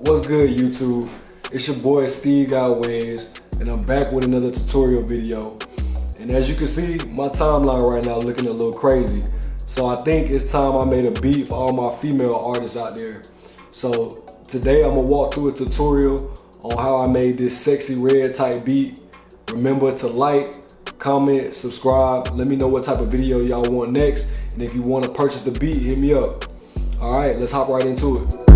What's good, YouTube? It's your boy Steve Got Waves, and I'm back with another tutorial video. And as you can see, my timeline right now looking a little crazy. So I think it's time I made a beat for all my female artists out there. So today I'm gonna walk through a tutorial on how I made this Sexyy Red type beat. Remember to like, comment, subscribe. Let me know what type of video y'all want next. And if you want to purchase the beat, hit me up. All right, let's hop right into it.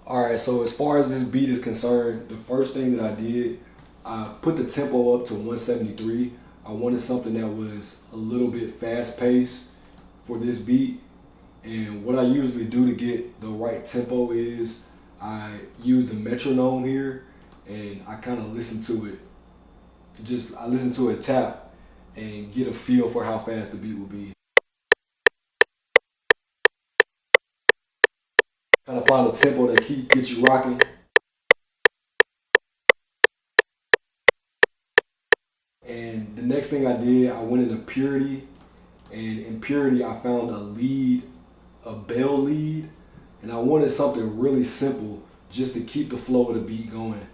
Alright, so as far as this beat is concerned, the first thing that I did, I put the tempo up to 173. I wanted something that was a little bit fast paced for this beat. And what I usually do to get the right tempo is I use the metronome here and I kind of listen to it. I listen to it tap and get a feel for how fast the beat will be. Kind of find a tempo that get you rocking. And the next thing I did, I went into purity, and in purity I found a lead, a bell lead, and I wanted something really simple just to keep the flow of the beat going.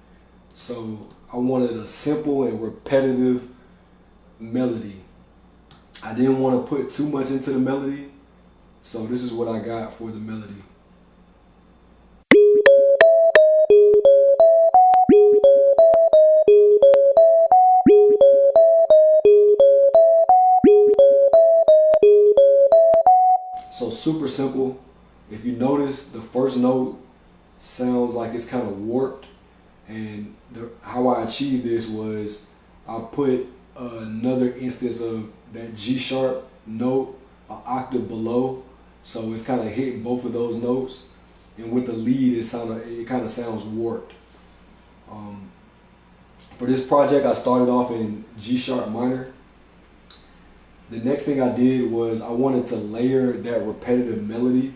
So I wanted a simple and repetitive melody. I didn't want to put too much into the melody, so this is what I got for the melody. So super simple. If you notice, the first note sounds like it's kind of warped, and how I achieved this was I put another instance of that G sharp note an octave below, so it's kind of hitting both of those notes, and with the lead it kind of sounds warped. For this project I started off in G sharp minor. The next thing I did was I wanted to layer that repetitive melody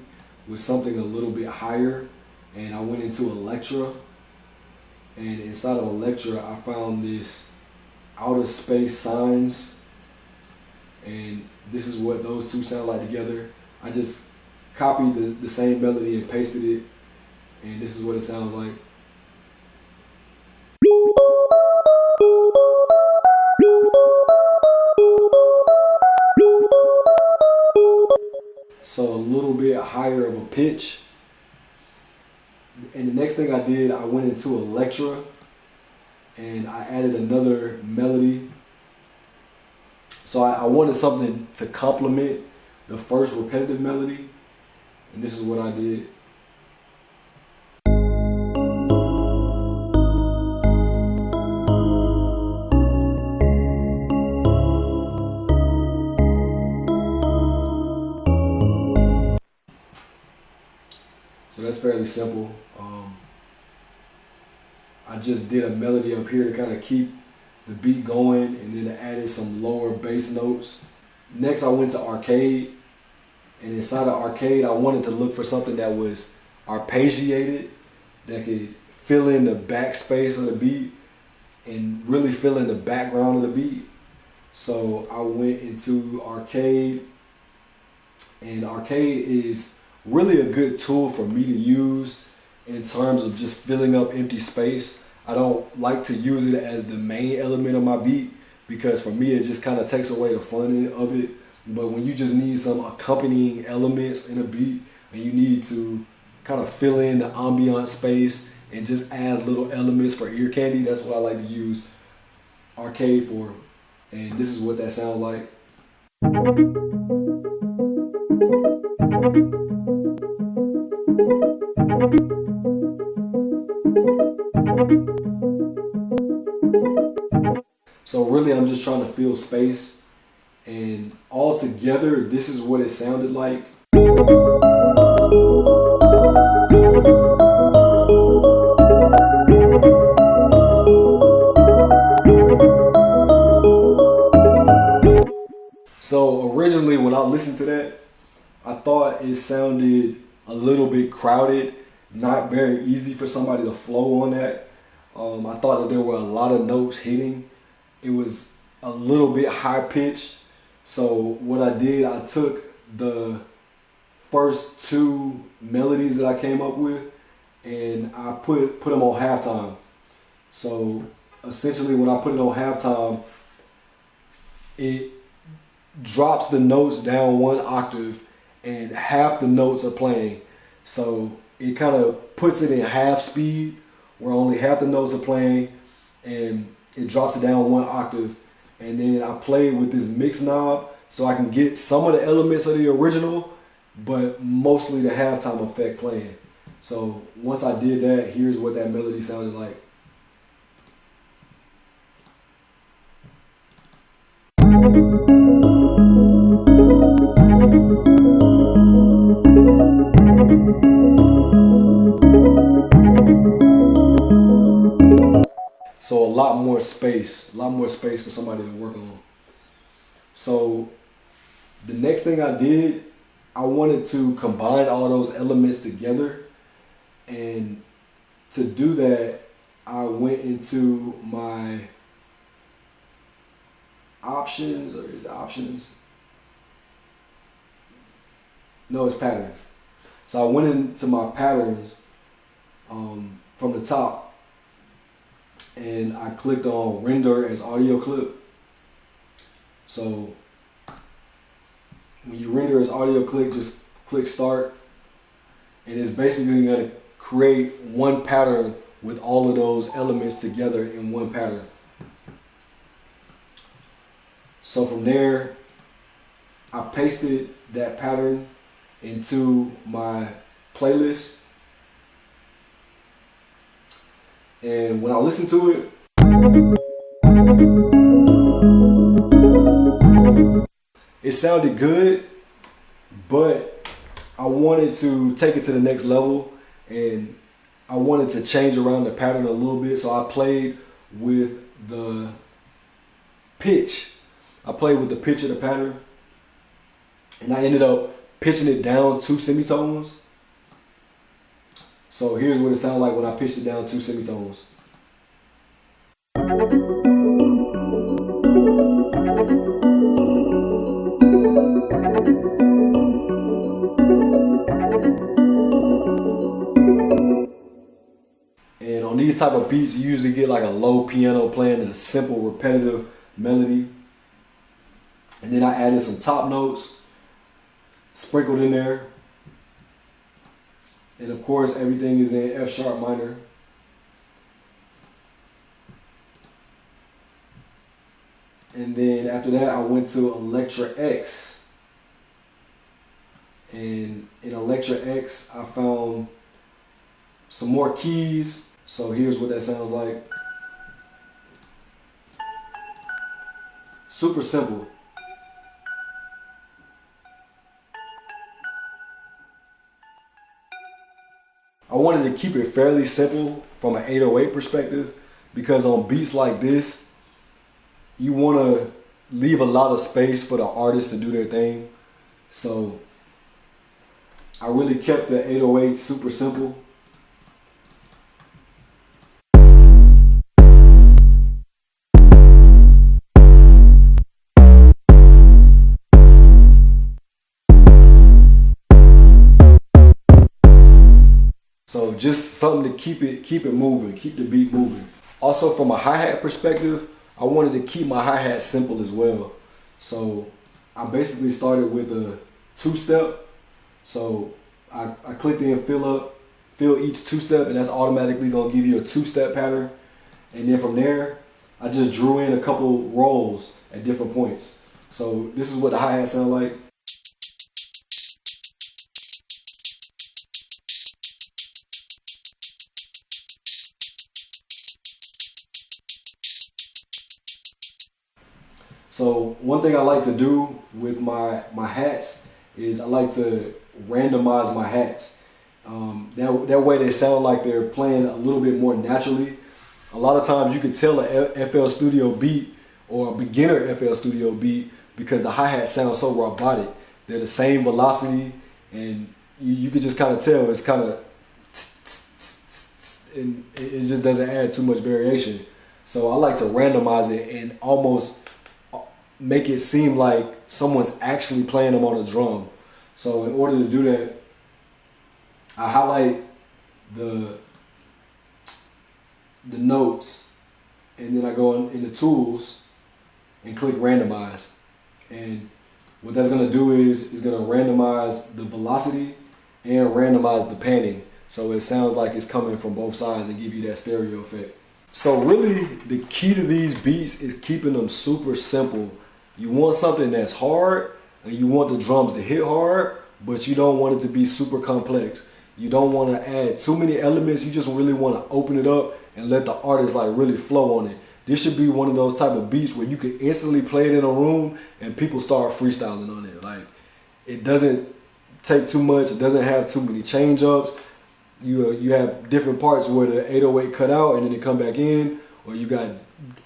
with something a little bit higher, and I went into Electra, and inside of Electra I found this outer space signs, and this is what those two sound like together. I just copied the same melody and pasted it, and this is what it sounds like. So a little bit higher of a pitch. And the next thing I did, I went into Electra and I added another melody. So I wanted something to complement the first repetitive melody, and this is what I did. So that's fairly simple. I just did a melody up here to kind of keep the beat going, and then I added some lower bass notes. Next I went to arcade, and inside of arcade I wanted to look for something that was arpeggiated, that could fill in the backspace of the beat and really fill in the background of the beat. So I went into arcade, and arcade is really a good tool for me to use in terms of just filling up empty space. I don't like to use it as the main element of my beat because for me it just kind of takes away the fun of it. But when you just need some accompanying elements in a beat and you need to kind of fill in the ambient space and just add little elements for ear candy, that's what I like to use arcade for. And this is what that sounds like. So really I'm just trying to fill space, and all together this is what it sounded like. So originally when I listened to that, I thought it sounded a little bit crowded, not very easy for somebody to flow on that. I thought that there were a lot of notes hitting. It was a little bit high pitched. So what I did, I took the first two melodies that I came up with, and I put them on halftime. So essentially when I put it on halftime, it drops the notes down one octave and half the notes are playing. So it kind of puts it in half speed where only half the notes are playing, and it drops it down one octave. And then I play with this mix knob so I can get some of the elements of the original, but mostly the halftime effect playing. So once I did that, here's what that melody sounded like. So a lot more space for somebody to work on. So the next thing I did, I wanted to combine all those elements together. And to do that, I went into my options, or is it options? No, it's pattern. So I went into my patterns from the top, and I clicked on render as audio clip. So when you render as audio clip, just click start, and it's basically going to create one pattern with all of those elements together in one pattern. So from there, I pasted that pattern into my playlist. And when I listen to it, it sounded good, but I wanted to take it to the next level, and I wanted to change around the pattern a little bit. So I played with the pitch. I played with the pitch of the pattern, and I ended up pitching it down 2 semitones. So here's what it sounded like when I pitched it down 2 semitones. And on these type of beats, you usually get like a low piano playing a simple repetitive melody. And then I added some top notes sprinkled in there. And of course, everything is in F sharp minor. And then after that, I went to Electra X. And in Electra X, I found some more keys. So here's what that sounds like. Super simple. I wanted to keep it fairly simple from an 808 perspective, because on beats like this, you want to leave a lot of space for the artist to do their thing. So I really kept the 808 super simple. So just something to keep it moving, keep the beat moving. Also from a hi-hat perspective, I wanted to keep my hi-hat simple as well. So I basically started with a 2-step. So I clicked in fill each 2-step, and that's automatically gonna give you a 2-step pattern. And then from there, I just drew in a couple rolls at different points. So this is what the hi-hat sound like. So one thing I like to do with my hats is I like to randomize my hats. That way they sound like they're playing a little bit more naturally. A lot of times you could tell a FL Studio beat or a beginner FL Studio beat because the hi-hat sounds so robotic. They're the same velocity, and you could just kind of tell it's kind of, and it just doesn't add too much variation. So I like to randomize it and almost make it seem like someone's actually playing them on a drum. So in order to do that, I highlight the notes, and then I go into tools and click randomize. And what that's gonna do is it's gonna randomize the velocity and randomize the panning. So it sounds like it's coming from both sides and give you that stereo effect. So really the key to these beats is keeping them super simple. You want something that's hard and you want the drums to hit hard, but you don't want it to be super complex. You don't want to add too many elements. You just really want to open it up and let the artist like really flow on it. This should be one of those type of beats where you can instantly play it in a room and people start freestyling on it. Like, it doesn't take too much. It doesn't have too many change ups. You have different parts where the 808 cut out and then it come back in, or you got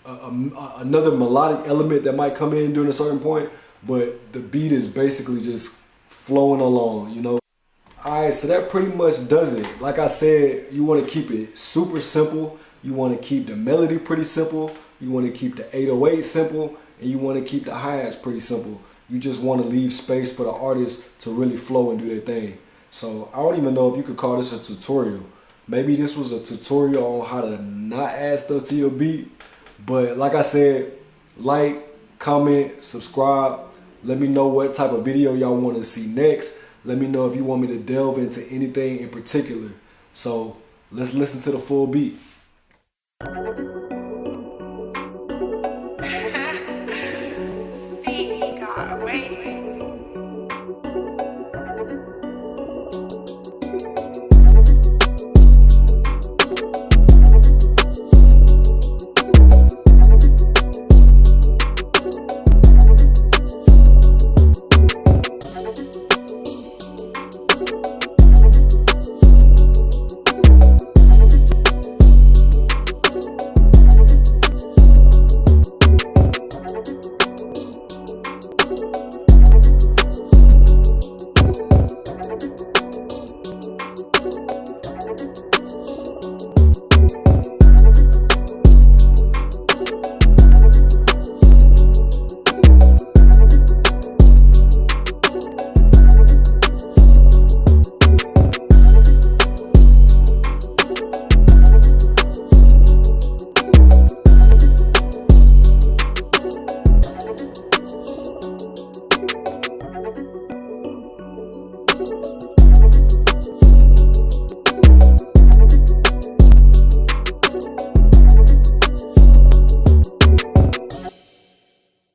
another melodic element that might come in during a certain point, but the beat is basically just flowing along, you know. Alright, so that pretty much does it. Like I said, you want to keep it super simple. You want to keep the melody pretty simple. You want to keep the 808 simple, and you want to keep the hi-hats pretty simple. You just want to leave space for the artist to really flow and do their thing. So I don't even know if you could call this a tutorial. Maybe this was a tutorial on how to not add stuff to your beat. But like I said, like, comment, subscribe. Let me know what type of video y'all want to see next. Let me know if you want me to delve into anything in particular. So let's listen to the full beat. Stevie got away.